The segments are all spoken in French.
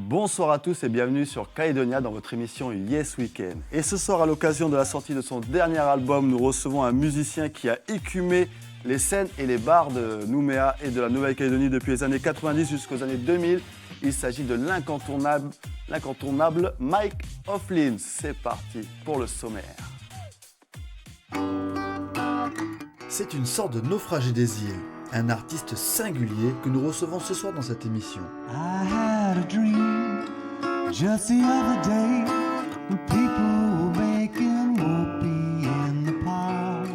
Bonsoir à tous et bienvenue sur Calédonia dans votre émission Yes Weekend. Et ce soir, à l'occasion de la sortie de son dernier album, nous recevons un musicien qui a écumé les scènes et les bars de Nouméa et de la Nouvelle-Calédonie depuis les années 90 jusqu'aux années 2000. Il s'agit de l'incontournable Mike O'Flynn. C'est parti pour le sommaire. C'est une sorte de naufragé des îles, un artiste singulier que nous recevons ce soir dans cette émission. I had a dream just the other day when people were making whoopee in the park.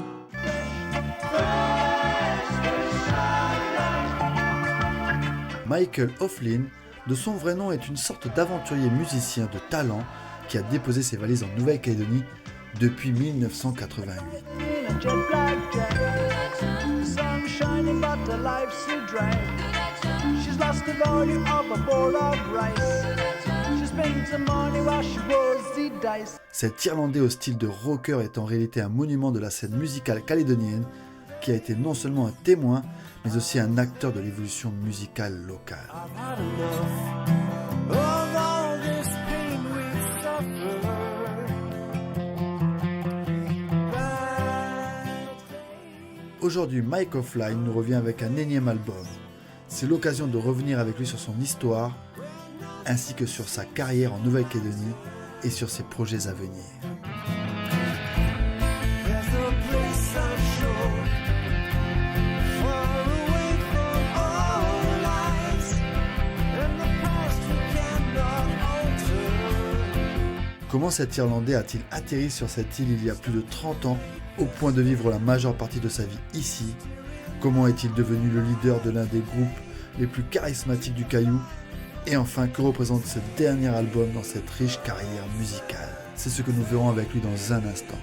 Michael O'Flynn, de son vrai nom, est une sorte d'aventurier musicien de talent qui a déposé ses valises en Nouvelle-Calédonie depuis 1988. Cet Irlandais au style de rocker est en réalité un monument de la scène musicale calédonienne qui a été non seulement un témoin, mais aussi un acteur de l'évolution musicale locale. Aujourd'hui, Mike O'Flynn nous revient avec un énième album. C'est l'occasion de revenir avec lui sur son histoire, ainsi que sur sa carrière en Nouvelle-Calédonie et sur ses projets à venir. Comment cet Irlandais a-t-il atterri sur cette île il y a plus de 30 ans, au point de vivre la majeure partie de sa vie ici? Comment est-il devenu le leader de l'un des groupes les plus charismatiques du Caillou? Et enfin, que représente ce dernier album dans cette riche carrière musicale? C'est ce que nous verrons avec lui dans un instant.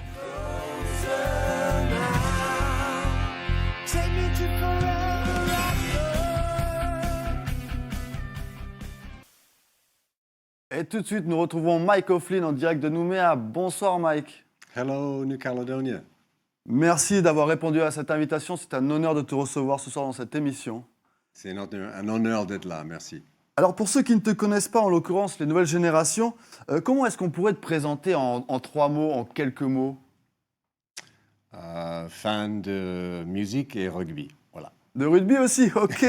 Et tout de suite, nous retrouvons Mike O'Flynn en direct de Nouméa. Bonsoir Mike. Hello, New Caledonia. Merci d'avoir répondu à cette invitation. C'est un honneur de te recevoir ce soir dans cette émission. C'est un honneur d'être là, merci. Alors pour ceux qui ne te connaissent pas, en l'occurrence les nouvelles générations, comment est-ce qu'on pourrait te présenter en 3 mots, en quelques mots? Fan de musique et rugby, voilà. De rugby aussi, ok.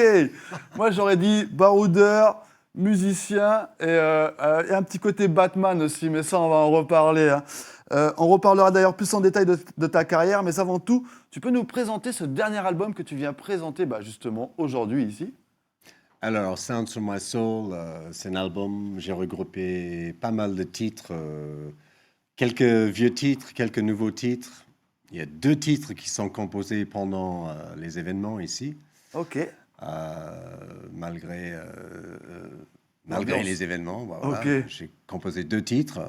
Moi j'aurais dit baroudeur, musicien et un petit côté Batman aussi, mais ça on va en reparler. Hein. On reparlera d'ailleurs plus en détail de ta carrière, mais avant tout, tu peux nous présenter ce dernier album que tu viens présenter justement aujourd'hui ici? Alors, Sounds of My Soul, c'est un album, j'ai regroupé pas mal de titres, quelques vieux titres, quelques nouveaux titres. Il y a 2 titres qui sont composés pendant les événements ici. Ok. Malgré les événements, voilà. Okay. J'ai composé 2 titres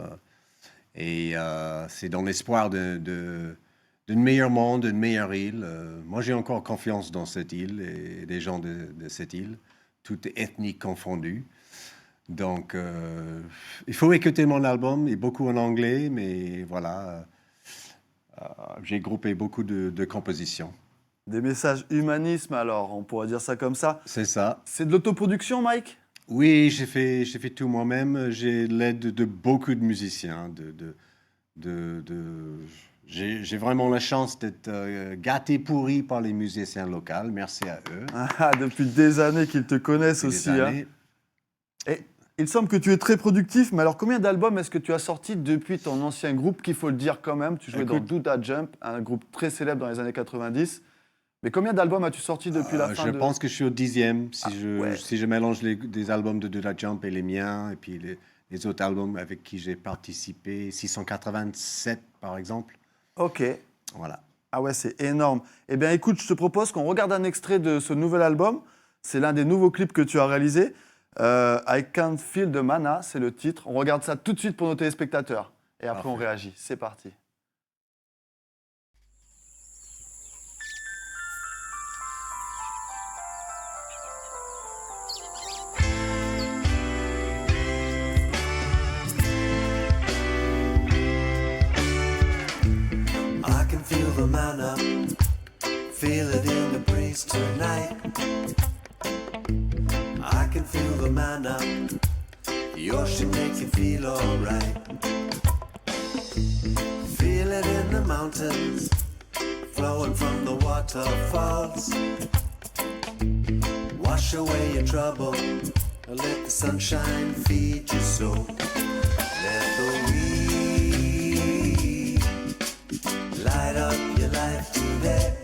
et c'est dans l'espoir d'une meilleure monde, d'une meilleure île. Moi, j'ai encore confiance dans cette île et les gens de cette île, toutes ethnies confondues. Donc, il faut écouter mon album, il est beaucoup en anglais, mais voilà, j'ai groupé beaucoup de compositions. Des messages humanisme alors, on pourrait dire ça comme ça. C'est ça. C'est de l'autoproduction, Mike? Oui, j'ai fait tout moi-même. J'ai l'aide de beaucoup de musiciens. J'ai vraiment la chance d'être gâté pourri par les musiciens locaux. Merci à eux. Depuis des années qu'ils te connaissent aussi. Hein. Et il semble que tu es très productif, mais alors combien d'albums est-ce que tu as sorti depuis ton ancien groupe, qu'il faut le dire quand même? Tu jouais dans Douda Jump, un groupe très célèbre dans les années 90. Mais combien d'albums as-tu sorti depuis la fin Je pense que je suis au 10e, ouais. si je mélange des albums de Douda Jump et les miens, et puis les autres albums avec qui j'ai participé, 687 par exemple. Ok. Voilà. Ah ouais, c'est énorme. Eh bien écoute, je te propose qu'on regarde un extrait de ce nouvel album. C'est l'un des nouveaux clips que tu as réalisé. I Can't Feel the Mana, c'est le titre. On regarde ça tout de suite pour nos téléspectateurs. Et après, on réagit. C'est parti. I can feel the mana, feel it in the breeze tonight. I can feel the mana, The ocean makes you feel alright. Feel it in the mountains, flowing from the waterfalls. Wash away your trouble, let the sunshine feed your soul. Let the weed light up your life today.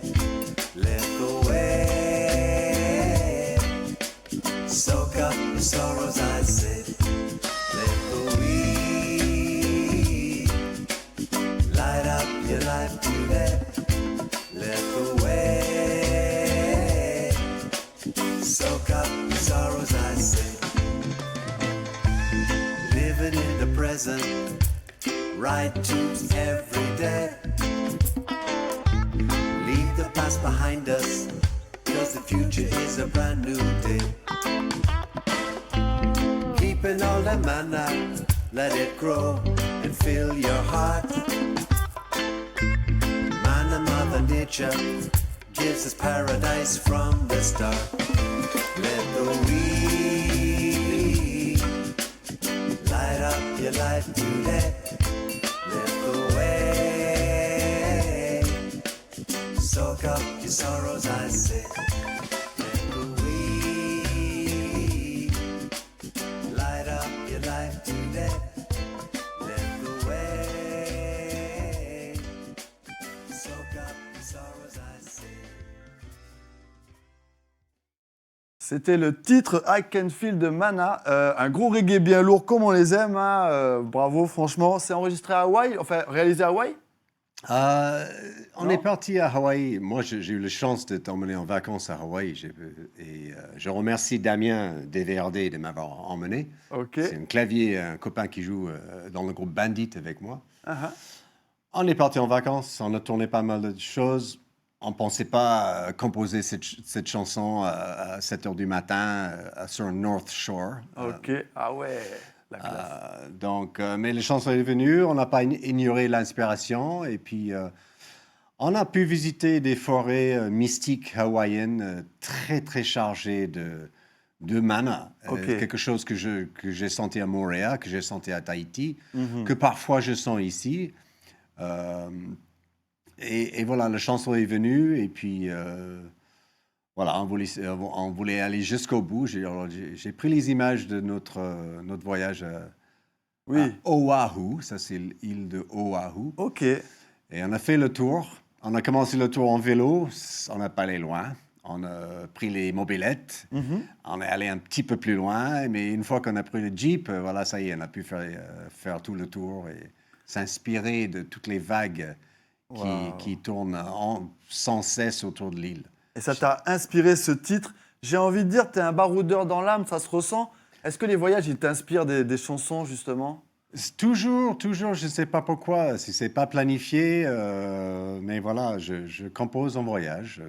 Let the wave soak up your sorrows, I say. Let the weed light up your life today. Let the wave soak up your sorrows, I say. Living in the present, right tunes every day. Leave the past behind us, cause the future is a brand new day. Keeping all that manna, let it grow and fill your heart. Man and Mother Nature gives us paradise from the start. Let the weed light up your life today. Let the wave soak up your sorrows, I say. Let the weed light up your life today. Let the wave soak up your sorrows, I say. C'était le titre I Can Feel de Mana, un gros reggae bien lourd comme on les aime. Hein, bravo, franchement. C'est enregistré à Hawaï, enfin réalisé à Hawaï. On Non. est parti à Hawaï. Moi, j'ai eu la chance de t'emmener en vacances à Hawaï. Je remercie Damien DVRD de m'avoir emmené. Ok. C'est un clavier, un copain qui joue dans le groupe Bandit avec moi. Uh-huh. On est parti en vacances, on a tourné pas mal de choses. On ne pensait pas composer cette chanson à 7 h du matin sur North Shore. Ok. Ah ouais. La classe. Mais la chanson est venue, on n'a pas ignoré l'inspiration et puis on a pu visiter des forêts mystiques hawaïennes très très chargées de mana. Ok. Quelque chose que j'ai senti à Montréal, que j'ai senti à Tahiti, Mhm. que parfois je sens ici. Et voilà, la chanson est venue et puis voilà, on voulait aller jusqu'au bout. J'ai pris les images de notre voyage à Oui. Oahu, ça c'est l'île de Oahu. Ok. Et on a fait le tour. On a commencé le tour en vélo, on n'a pas allé loin. On a pris les mobylettes, Mhm. on est allé un petit peu plus loin, mais une fois qu'on a pris le Jeep, voilà, ça y est, on a pu faire tout le tour et s'inspirer de toutes les vagues Wow. qui tournent sans cesse autour de l'île. Et ça t'a inspiré ce titre. J'ai envie de dire, tu es un baroudeur dans l'âme, ça se ressent. Est-ce que les voyages, ils t'inspirent des chansons, justement? C'est toujours, je ne sais pas pourquoi, si c'est pas planifié, mais voilà, je compose en voyage,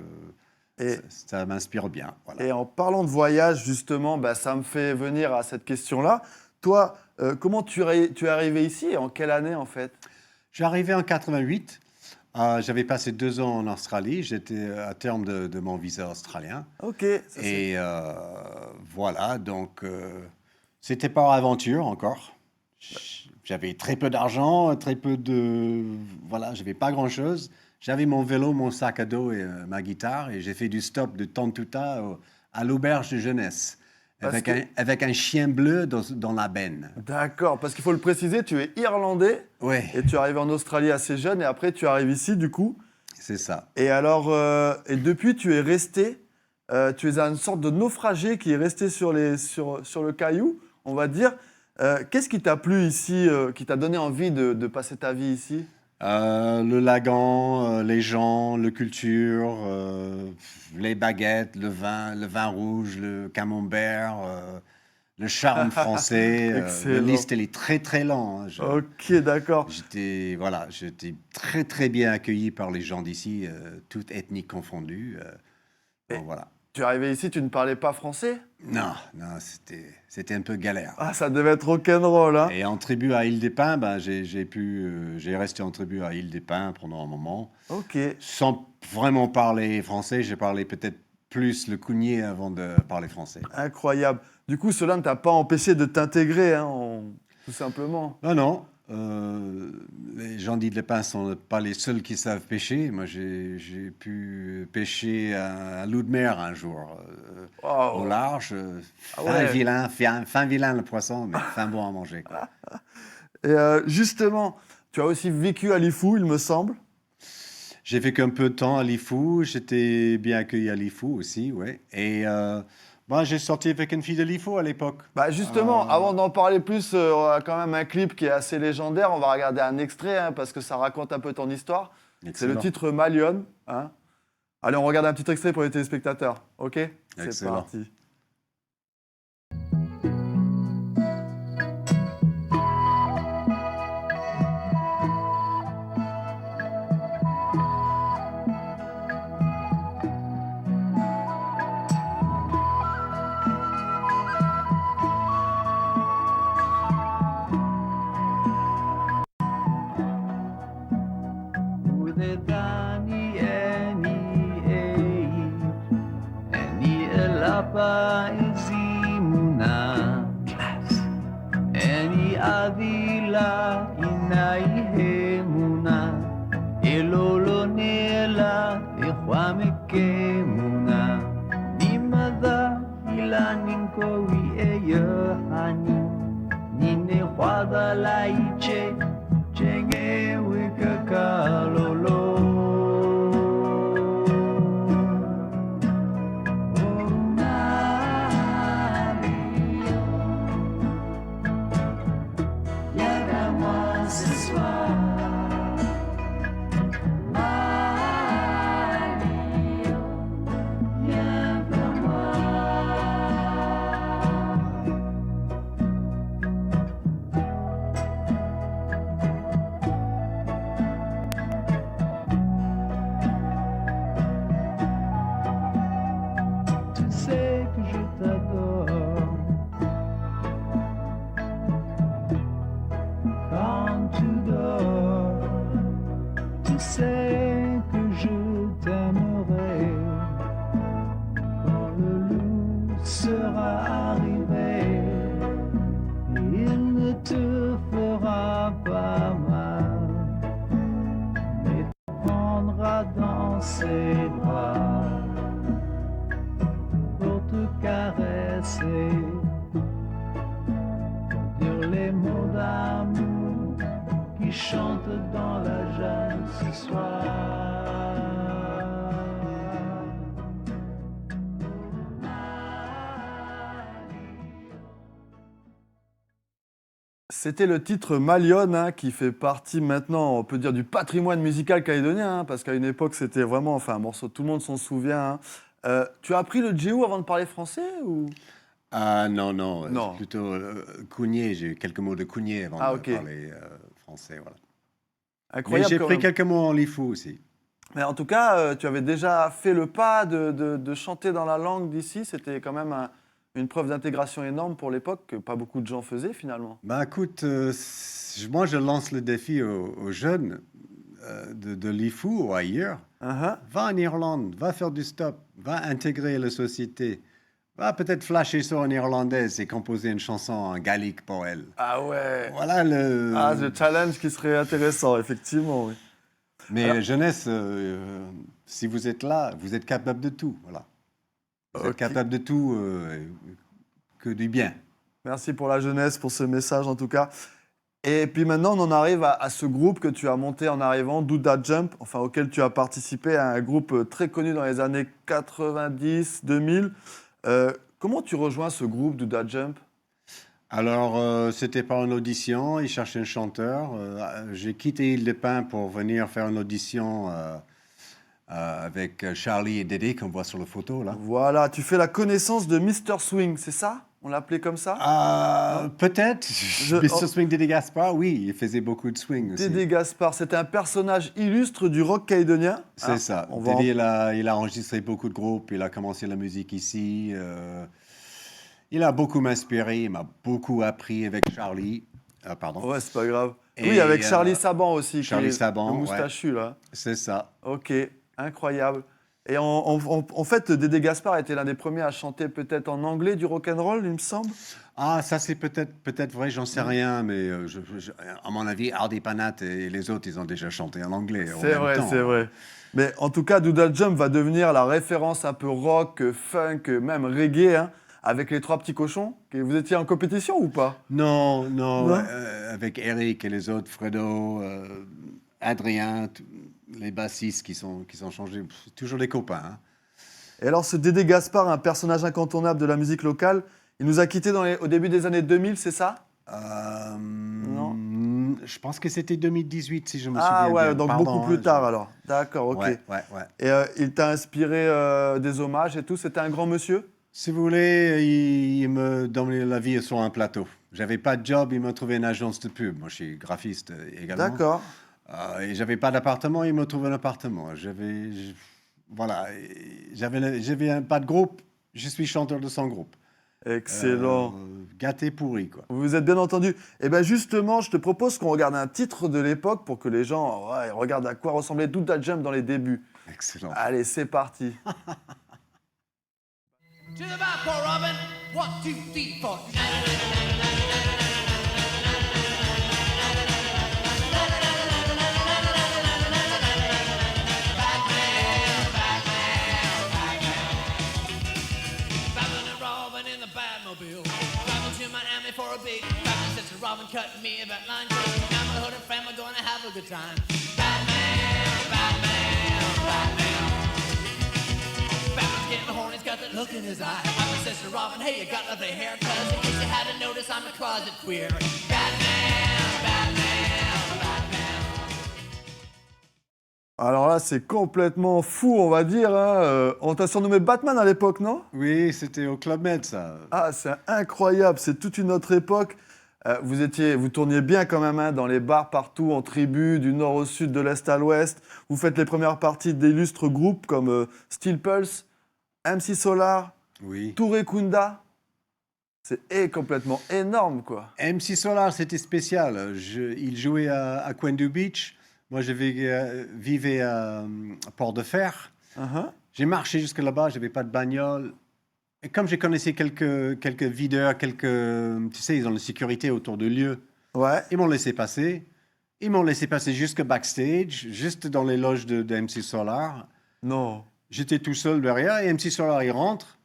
Et, ça m'inspire bien. Voilà. et en parlant de voyage, justement, bah, ça me fait venir à cette question-là. Toi, comment tu es arrivé ici et en quelle année, en fait? Je suis arrivé en 88. J'avais passé 2 ans en Australie. J'étais à terme de mon visa australien. Ok. Ça, Et voilà, donc c'était par aventure encore. J'avais très peu d'argent, très peu de... Voilà, j'avais pas grand-chose. J'avais mon vélo, mon sac à dos et ma guitare. Et j'ai fait du stop de Tantuta à l'auberge de jeunesse. Avec un chien bleu dans la benne. D'accord, parce qu'il faut le préciser, tu es irlandais Ouais, et tu es arrivé en Australie assez jeune et après tu arrives ici, du coup. c'est ça. Et alors, et depuis, tu es resté, tu es une sorte de naufragé qui est resté sur le caillou, on va dire. Qu'est-ce qui t'a plu ici, qui t'a donné envie de passer ta vie ici? Le lagon, les gens, la culture, les baguettes, le vin rouge, le camembert, le charme français. La Excellent. liste, elle est très très longue. Hein. Ok, d'accord. J'étais très très bien accueilli par les gens d'ici, toutes ethnies confondues. Donc, voilà. Tu es arrivé ici, tu ne parlais pas français? Non, c'était un peu galère. Ah, ça devait être rock'n'roll, hein? Et en tribu à Île-des-Pins, ben, j'ai resté en tribu à Île-des-Pins pendant un moment. Ok. Sans vraiment parler français, j'ai parlé peut-être plus le Cougnier avant de parler français. Incroyable. Du coup, cela ne t'a pas empêché de t'intégrer, hein, tout simplement. Non, non. Les gens d'Île-des-Pins ne sont pas les seuls qui savent pêcher. Moi, j'ai pu pêcher un loup de mer un jour Wow. au large. Ah ouais. Fin vilain le poisson, mais fin bon à manger, quoi. Et justement, tu as aussi vécu à Lifou, il me semble. J'ai vécu un peu de temps à Lifou. J'étais bien accueilli à Lifou aussi, ouais. Et j'ai sorti avec une fille de Lifou à l'époque. Bah justement, avant d'en parler plus, on a quand même un clip qui est assez légendaire. On va regarder un extrait, hein, parce que ça raconte un peu ton histoire. C'est Excellent. le titre Malione, hein. Allez, on regarde un petit extrait pour les téléspectateurs, ok? C'est Excellent. parti. Udetani eni elapa izimuna eni avila inaihemuna elolonela ikhwamekemuna nimadha ilaninkowi eyehani nine khwada laiche Chengewe kakalolo Oh Mario Viens vers moi ce soir Mario Viens vers moi Tu sais que je t'adore quand tu dors. Tu sais que je t'aimerai quand le loup sera arrivé. Il ne te fera pas mal, mais te prendra dans ses bras pour te caresser, pour dire les mots d'amour qui chantent dans la jungle ce soir. C'était le titre Malione, hein, qui fait partie maintenant, on peut dire, du patrimoine musical calédonien, hein, parce qu'à une époque, c'était vraiment, enfin, un morceau, tout le monde s'en souvient, hein. Tu as appris le djéou avant de parler français ou... Ah non, non, Non. c'est plutôt Cougnier. J'ai eu quelques mots de Cougnier avant Ah, de ok. parler français, voilà. Mais Incroyable j'ai quand pris même. quelques mots en Lifou aussi. Mais en tout cas, tu avais déjà fait le pas de chanter dans la langue d'ici. C'était quand même une preuve d'intégration énorme pour l'époque que pas beaucoup de gens faisaient finalement. Bah écoute, moi je lance le défi aux jeunes de Lifou ou ailleurs. Uh-huh. Va en Irlande, va faire du stop, va intégrer la société. Va peut-être flasher sur une Irlandaise et composer une chanson en gallique pour elle. Ah ouais. Voilà le... Ah, le challenge qui serait intéressant, effectivement. Oui. Mais Alors- la jeunesse, si vous êtes là, vous êtes capable de tout. Voilà. Vous êtes Ok. capable de tout, que du bien. Merci pour la jeunesse, pour ce message en tout cas. Et puis maintenant, on en arrive à ce groupe que tu as monté en arrivant, Do That Jump, enfin auquel tu as participé, à un groupe très connu dans les années 90, 2000. Comment tu rejoins ce groupe, Do That Jump? Alors, c'était par une audition. Ils cherchaient un chanteur. J'ai quitté Île-des-Pins pour venir faire une audition avec Charlie et Dédé, qu'on voit sur la photo, là. Voilà, tu fais la connaissance de Mr. Swing, c'est ça? On l'appelait comme ça? Peut-être. Mr. Swing, Dédé Gaspard, oui, il faisait beaucoup de swing aussi. Dédé Gaspard, c'était un personnage illustre du rock calédonien. C'est Ah, ça. on va en- Dédé, il a enregistré beaucoup de groupes. Il a commencé la musique ici. Il a beaucoup m'inspiré. Il m'a beaucoup appris avec Charlie. Pardon. Ouais, c'est pas grave. Et, oui, avec Charlie Saban aussi. Charlie qui est Saban, le ouais. moustachu, là. C'est ça. Ok, incroyable. Et en fait, Dédé Gaspard était l'un des premiers à chanter peut-être en anglais du rock'n'roll, il me semble. Ah, ça c'est peut-être vrai, j'en sais rien, mais à mon avis, Hardy Panat et les autres, ils ont déjà chanté en anglais en C'est même vrai, temps. c'est vrai. Mais en tout cas, Doodle Jump va devenir la référence un peu rock, funk, même reggae, hein, avec les trois petits cochons. Vous étiez en compétition ou pas? Non, non, Non. avec Eric et les autres, Fredo, Adrien, les bassistes qui sont changés, c'est toujours des copains. Hein. Et alors, ce Dédé Gaspard, un personnage incontournable de la musique locale, il nous a quittés au début des années 2000, c'est ça? Non. Je pense que c'était 2018, si je me Ah souviens ouais, bien. donc Pardon, beaucoup plus hein, tard alors. D'accord, ok. Ouais. Et il t'a inspiré des hommages et tout, c'était un grand monsieur? Si vous voulez, il me donnait la vie sur un plateau. J'avais pas de job, il m'a trouvé une agence de pub. Moi, je suis graphiste également. D'accord. Et j'avais pas d'appartement, il m'a trouvé un appartement. Voilà, j'avais pas de groupe, je suis chanteur de son groupe. Excellent. Gâté pourri, quoi. Vous vous êtes bien entendu. Et bien justement, je te propose qu'on regarde un titre de l'époque pour que les gens regardent à quoi ressemblait Doodle Jump dans les débuts. Excellent. Allez, c'est parti. To the back, Paul Robin. 1, 2, 3, 4. Batman and Robin in the Batmobile. Traveling to Miami for a big Batman says to Robin, cut me about 9 days. Now my hood and fam are gonna have a good time. Batman, Batman, Batman. Batman's getting horny, he's got that look in his eye. Batman says to Robin, hey, you got lovely hair, cuz in case you hadn't noticed, I'm a closet queer. Batman, Batman, Batman. Alors là, c'est complètement fou, on va dire. Hein. On t'a surnommé Batman à l'époque, non? Oui, c'était au Club Med, ça. Ah, c'est incroyable, c'est toute une autre époque. Vous tourniez bien quand même hein, dans les bars partout, en tribu, du nord au sud, de l'est à l'ouest. Vous faites les premières parties d'illustres groupes comme Steel Pulse, MC Solar, Oui. Touré Kunda. C'est complètement énorme, quoi. MC Solar, c'était spécial. Il jouait à Quendu Beach. Moi, je vivais à Port-de-Fer. Uh-huh. J'ai marché jusque là-bas, je n'avais pas de bagnole. Et comme je connaissais quelques videurs, tu sais, ils ont la sécurité autour du lieu, Ouais. ils m'ont laissé passer. Ils m'ont laissé passer jusque backstage, juste dans les loges de MC Solar. Non. J'étais tout seul derrière et MC Solar, il rentre.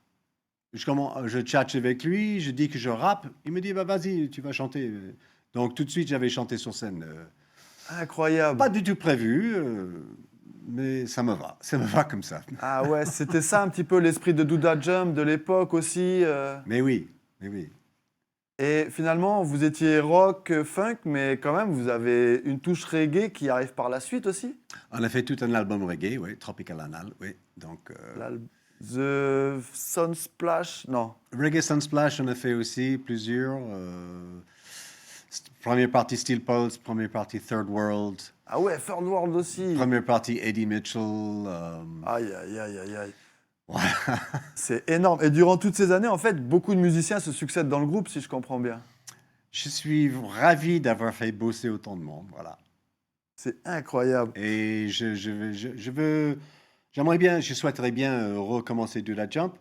Je tchatche avec lui, je dis que je rappe. Il me dit, bah, vas-y, tu vas chanter. Donc tout de suite, j'avais chanté sur scène. Incroyable. Pas du tout prévu, mais ça me va. Ça me va comme ça. Ah ouais, c'était ça un petit peu l'esprit de Doodle Jump de l'époque aussi. Mais oui, mais oui. Et finalement, vous étiez rock, funk, mais quand même, vous avez une touche reggae qui arrive par la suite aussi. On a fait tout un album reggae, oui, Tropical Anal, oui. Donc, The Sunsplash, non. Reggae Sunsplash, on a fait aussi plusieurs. Première partie Steel Pulse, première partie Third World, Ah ouais, Third World aussi. première partie Eddie Mitchell. Aïe, aïe, aïe, aïe, aïe. Voilà. C'est énorme. Et durant toutes ces années, en fait, beaucoup de musiciens se succèdent dans le groupe, si je comprends bien. Je suis ravi d'avoir fait bosser autant de monde, voilà. C'est incroyable. Et j'aimerais bien, je souhaiterais bien recommencer de la jump.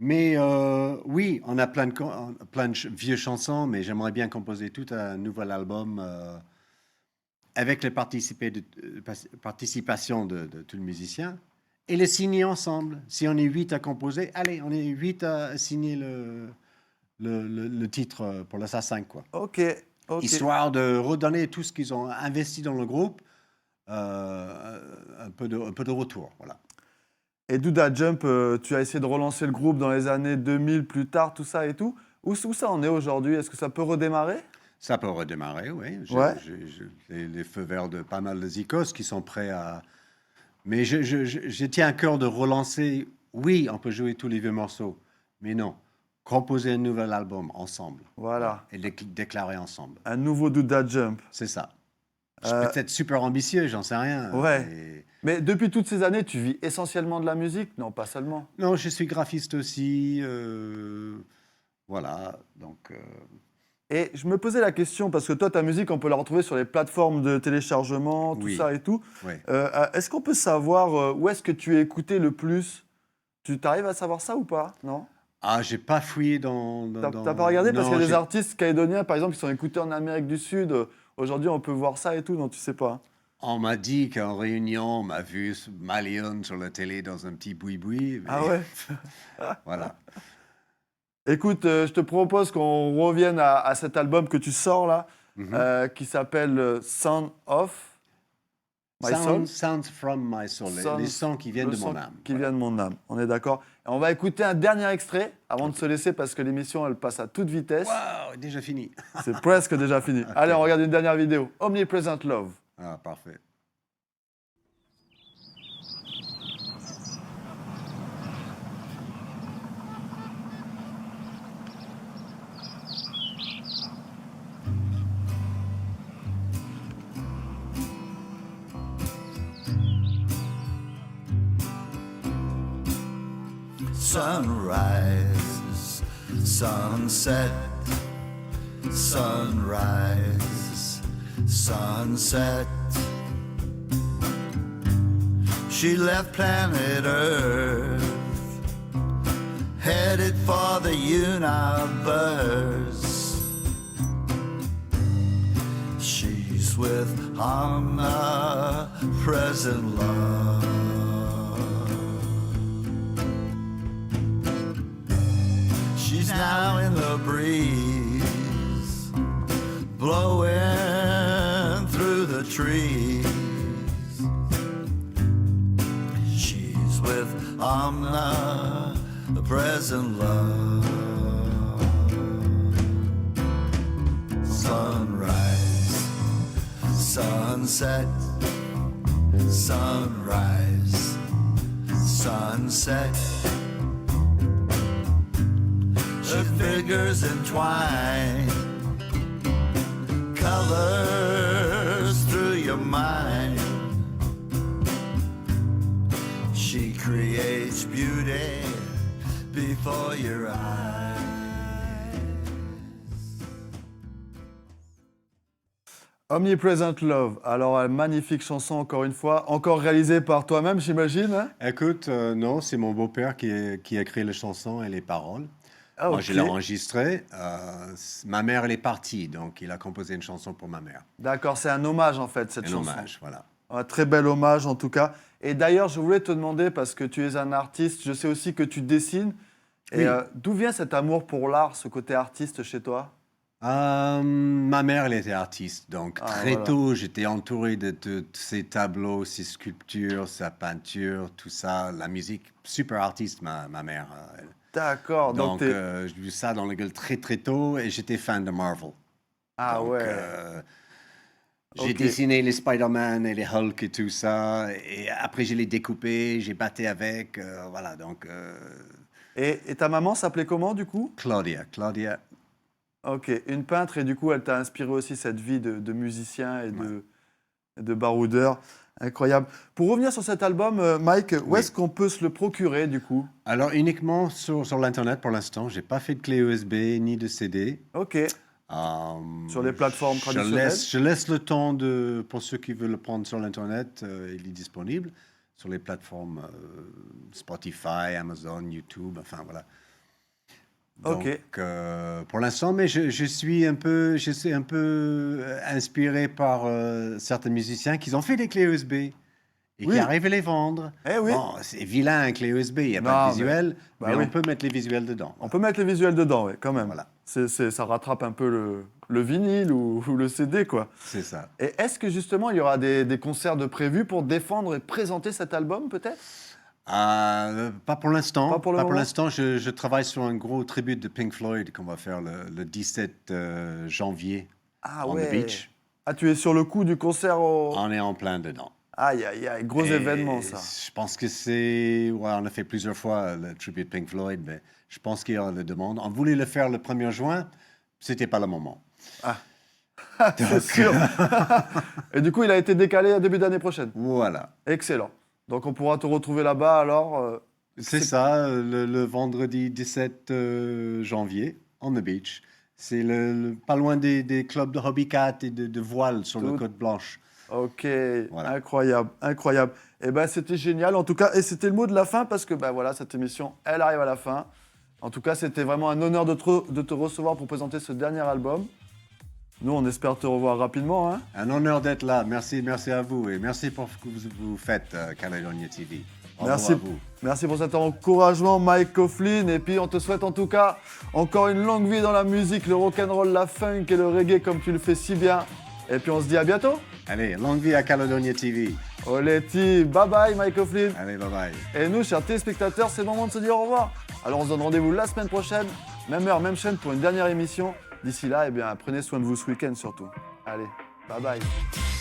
Mais oui, on a plein de vieux chansons, mais j'aimerais bien composer tout un nouvel album avec les participations de tous les musiciens et les signer ensemble. Si on est 8 à composer, allez, on est 8 à signer le titre pour l'Assassin, quoi. Ok, ok. Histoire de redonner tout ce qu'ils ont investi dans le groupe, un peu de retour, voilà. Et Doodle Jump, tu as essayé de relancer le groupe dans les années 2000, plus tard, tout ça et tout. Où ça en est aujourd'hui? Est-ce que ça peut redémarrer? Ça peut redémarrer, oui. Ouais. J'ai les feux verts de pas mal de zikos qui sont prêts à... Mais je tiens à cœur de relancer. Oui, on peut jouer tous les vieux morceaux, mais non. Composer un nouvel album ensemble. Voilà. Et le déclarer ensemble. Un nouveau Doodle Jump. C'est ça. Je suis peut-être super ambitieux, j'en sais rien. Ouais. Mais depuis toutes ces années, tu vis essentiellement de la musique? Non, pas seulement. Non, je suis graphiste aussi. Voilà. Donc... Et je me posais la question, parce que toi, ta musique, on peut la retrouver sur les plateformes de téléchargement, tout Oui. ça et tout. Oui. Est-ce qu'on peut savoir où est-ce que tu es écouté le plus? Tu t'arrives à savoir ça ou pas? Non? Ah, j'ai pas fouillé T'as pas regardé? Parce qu'il y a Non, des artistes calédoniens, par exemple, qui sont écoutés en Amérique du Sud. Aujourd'hui, on peut voir ça et tout, non, tu sais pas. On m'a dit qu'en réunion, on m'a vu Malion sur la télé dans un petit boui-boui. Mais Ah ouais? Voilà. Écoute, je te propose qu'on revienne à cet album que tu sors là, qui s'appelle Sound of My Soul. Sounds from my soul. Les sons qui viennent Le de mon son âme. Qui vient de mon âme, on est d'accord. Et on va écouter un dernier extrait avant de se laisser parce que l'émission elle passe à toute vitesse. Waouh, déjà fini. C'est presque déjà fini. Allez, on regarde une dernière vidéo. Omnipresent Love. Ah, parfait. Sunrise, sunset, sunrise, sunset. She left planet Earth, headed for the universe. She's with omnipresent love. She's now in the breeze, blowing through the trees. She's with omnipresent love. Sunrise, sunset, sunrise, sunset. Her fingers entwine, colors through your mind. She creates beauty before your eyes. Omnipresent Love. Alors, magnifique chanson encore une fois, encore réalisée par toi-même, j'imagine. Hein? Écoute, non, c'est mon beau-père qui a créé les chansons et les paroles. Ah, Moi, ok. je l'ai enregistré. Ma mère, elle est partie, donc il a composé une chanson pour ma mère. D'accord, c'est un hommage en fait cette Un chanson. hommage, voilà. Un très bel hommage en tout cas. Et d'ailleurs, je voulais te demander, parce que tu es un artiste, je sais aussi que tu dessines. Et Oui. d'où vient cet amour pour l'art, ce côté artiste chez toi? Ma mère, elle était artiste, donc Ah, très voilà. tôt, j'étais entouré de ses tableaux, ses sculptures, sa peinture, tout ça, la musique. Super artiste, ma mère. Elle. D'accord, donc Donc, t'es... j'ai vu ça dans la gueule très très tôt et j'étais fan de Marvel. Ah Donc, ouais. j'ai Ok. dessiné les Spider-Man et les Hulk et tout ça. Et après, je les découpé, j'ai batté avec. Voilà, donc Et ta maman s'appelait comment du coup? Claudia. Ok, une peintre, et du coup, elle t'a inspiré aussi cette vie de musicien et de baroudeur. Incroyable. Pour revenir sur cet album, Mike, où Oui. est-ce qu'on peut se le procurer du coup? Alors, uniquement sur l'Internet pour l'instant. J'ai pas fait de clé USB ni de CD. Ok, sur les plateformes traditionnelles. Je laisse le temps pour ceux qui veulent le prendre sur l'Internet. Il est disponible sur les plateformes Spotify, Amazon, YouTube, enfin voilà. Donc, Ok. pour l'instant, mais je suis un peu inspiré par certains musiciens qui ont fait des clés USB et Oui. qui arrivent à les vendre. Eh oui. Bon, c'est vilain un clé USB, il n'y a Non, pas de mais- visuel, bah mais oui. on peut mettre les visuels dedans. On peut mettre les visuels dedans, ouais, quand même. Voilà. Ça rattrape un peu le vinyle ou le CD, quoi. C'est ça. Et est-ce que justement, il y aura des concerts de prévus pour défendre et présenter cet album, peut-être? Pas pour l'instant. Pas pour le moment. l'instant. Je travaille sur un gros tribut de Pink Floyd qu'on va faire le 17 janvier Ah on ouais. the beach. Ah, tu es sur le coup du concert au... On est en plein dedans. Aïe, aïe, aïe, gros Et événement, ça. Je pense que on a fait plusieurs fois le tribut Pink Floyd, mais je pense qu'il y aura la demande. On voulait le faire le 1er juin, c'était pas le moment. C'est sûr. Et du coup, il a été décalé à début d'année prochaine. Voilà. Excellent. Donc, on pourra te retrouver là-bas, alors. C'est ça, le vendredi 17 janvier, on the beach. C'est pas loin des clubs de hobbycat et de voile sur le Tout- Côte Blanche. Ok, Voilà. incroyable, incroyable. Et ben c'était génial en tout cas, et c'était le mot de la fin parce que ben voilà, cette émission, elle arrive à la fin. En tout cas, c'était vraiment un honneur de te recevoir pour présenter ce dernier album. Nous, on espère te revoir rapidement. Hein. Un honneur d'être là. Merci à vous et merci pour ce que vous faites, Caledonia TV. Bravo Merci, à vous. merci pour cet encouragement, Mike Coughlin. Et puis, on te souhaite en tout cas encore une longue vie dans la musique, le rock'n'roll, la funk et le reggae comme tu le fais si bien. Et puis, on se dit à bientôt. Allez, longue vie à Caledonia TV. Oleti, bye bye, Mike Coughlin. Allez, bye bye. Et nous, chers téléspectateurs, c'est le moment de se dire au revoir. Alors, on se donne rendez-vous la semaine prochaine, même heure, même chaîne pour une dernière émission. D'ici là, eh bien, prenez soin de vous ce week-end surtout. Allez, bye bye.